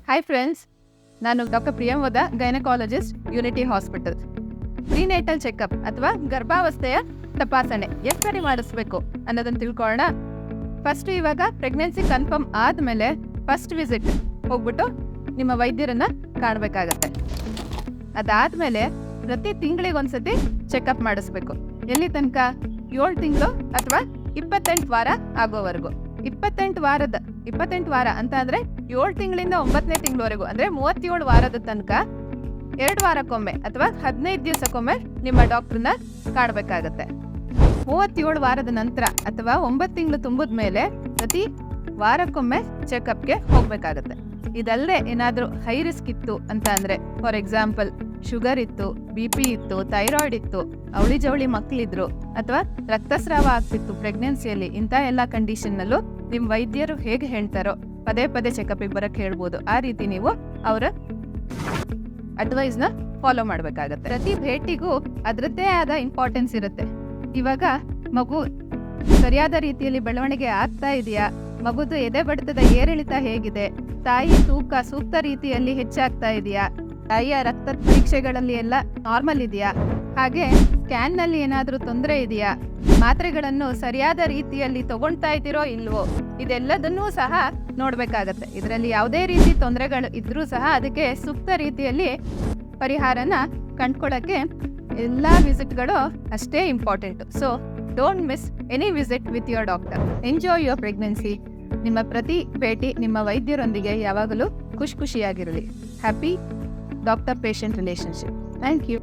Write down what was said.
Hi friends, ನಾನು doctor Priyamvada gynaecologist, unity hospital. Prenatal checkup ಅಥವಾ ಗರ್ಭಾವಸ್ಥೆಯ ತಪಾಸಣೆ ಎಷ್ಟು ಬಾರಿ ಮಾಡಿಸ್ಬೇಕು ಅನ್ನೋದನ್ನು ತಿಳ್ಕೊಳ್ಳೋಣ. ಫಸ್ಟ್ ಇವಾಗ ಪ್ರೆಗ್ನೆನ್ಸಿ ಕನ್ಫರ್ಮ್ ಆದಮೇಲೆ ಫಸ್ಟ್ ವಿಸಿಟ್ ಹೋಗ್ಬಿಟ್ಟು ನಿಮ್ಮ ವೈದ್ಯರನ್ನ ಕಾಣಬೇಕಾಗತ್ತೆ. ಅದಾದಮೇಲೆ ಪ್ರತಿ ತಿಂಗಳಿಗೊಂದ್ಸತಿ ಚೆಕಪ್ ಮಾಡಿಸ್ಬೇಕು. ಎಲ್ಲಿ ತನಕ? 7 ತಿಂಗಳು ಅಥವಾ 28 ವಾರ ಆಗೋವರೆಗೂ. 28 ವಾರ ಅಂತ ಅಂದರೆ 7 ತಿಂಗಳಿಂದ 9ನೇ ತಿಂಗಳವರೆಗೂ, ಅಂದರೆ 37 ವಾರದ ತನಕ 2 ವಾರಕ್ಕೊಮ್ಮೆ ಅಥವಾ 15 ದಿವಸಕ್ಕೊಮ್ಮೆ ನಿಮ್ಮ ಡಾಕ್ಟ್ರನ್ನ ಕಾಣಬೇಕಾಗತ್ತೆ. 37 ವಾರದ ನಂತರ ಅಥವಾ 9 ತಿಂಗಳು ತುಂಬಿದ ಮೇಲೆ ಪ್ರತಿ ವಾರಕ್ಕೊಮ್ಮೆ ಚೆಕಪ್ಗೆ ಹೋಗಬೇಕಾಗತ್ತೆ. ಇದಲ್ಲದೆ ಏನಾದರೂ ಹೈ ರಿಸ್ಕ್ ಇತ್ತು ಅಂತ ಅಂದರೆ, ಫಾರ್ ಎಕ್ಸಾಂಪಲ್ ಶುಗರ್ ಇತ್ತು, BP ಇತ್ತು, ಥೈರಾಯ್ಡ್ ಇತ್ತು, ಅವಳಿ ಜವಳಿ ಮಕ್ಕಳಿದ್ರು, ಅಥವಾ ರಕ್ತಸ್ರಾವ ಆಗ್ತಿತ್ತು ಪ್ರೆಗ್ನೆನ್ಸಿಯಲ್ಲಿ, ಇಂಥ ಎಲ್ಲ ಕಂಡೀಷನ್ನಲ್ಲೂ ನಿಮ್ಮ ವೈದ್ಯರು ಹೇಗೆ ಹೇಳ್ತಾರೋ ಪದೇ ಪದೇ ಚೆಕಪ್ಪಿಗೆ ಬರೋಕ್ಕೆ ಹೇಳ್ಬೋದು. ಆ ರೀತಿ ನೀವು ಅವರ ಅಡ್ವೈಸ್ನ ಫಾಲೋ ಮಾಡಬೇಕಾಗತ್ತೆ. ಪ್ರತಿ ಭೇಟಿಗೂ ಅದರದ್ದೇ ಆದ ಇಂಪಾರ್ಟೆನ್ಸ್ ಇರುತ್ತೆ. ಇವಾಗ ಮಗು ಸರಿಯಾದ ರೀತಿಯಲ್ಲಿ ಬೆಳವಣಿಗೆ ಆಗ್ತಾ ಇದೆಯಾ, ಮಗುದು ಎದೆ ಬಡಿತದ ಏರಿಳಿತ ಹೇಗಿದೆ, ತಾಯಿ ತೂಕ ಸೂಕ್ತ ರೀತಿಯಲ್ಲಿ ಹೆಚ್ಚಾಗ್ತಾ ಇದೆಯಾ, ತಾಯಿಯ ರಕ್ತ ಪರೀಕ್ಷೆಗಳಲ್ಲಿ ಎಲ್ಲ ನಾರ್ಮಲ್ ಇದೆಯಾ, ಹಾಗೆ ಸ್ಕ್ಯಾನ್ನಲ್ಲಿ ಏನಾದರೂ ತೊಂದರೆ ಇದೆಯಾ, ಮಾತ್ರೆಗಳನ್ನು ಸರಿಯಾದ ರೀತಿಯಲ್ಲಿ ತಗೊಳ್ತಾ ಇದ್ದೀರೋ ಇಲ್ವೋ, ಇದೆಲ್ಲದನ್ನೂ ಸಹ ನೋಡಬೇಕಾಗತ್ತೆ. ಇದರಲ್ಲಿ ಯಾವುದೇ ರೀತಿ ತೊಂದರೆಗಳು ಇದ್ರೂ ಸಹ ಅದಕ್ಕೆ ಸೂಕ್ತ ರೀತಿಯಲ್ಲಿ ಪರಿಹಾರನ ಕಂಡ್ಕೊಳ್ಳೋಕ್ಕೆ ಎಲ್ಲ ವಿಸಿಟ್ಗಳು ಅಷ್ಟೇ important. So don't miss any visit with your doctor. Enjoy your pregnancy. ನಿಮ್ಮ ಪ್ರತಿ ಭೇಟಿ ನಿಮ್ಮ ವೈದ್ಯರೊಂದಿಗೆ ಯಾವಾಗಲೂ ಖುಷಿಯಾಗಿರಲಿ. Happy doctor patient relationship. Thank you.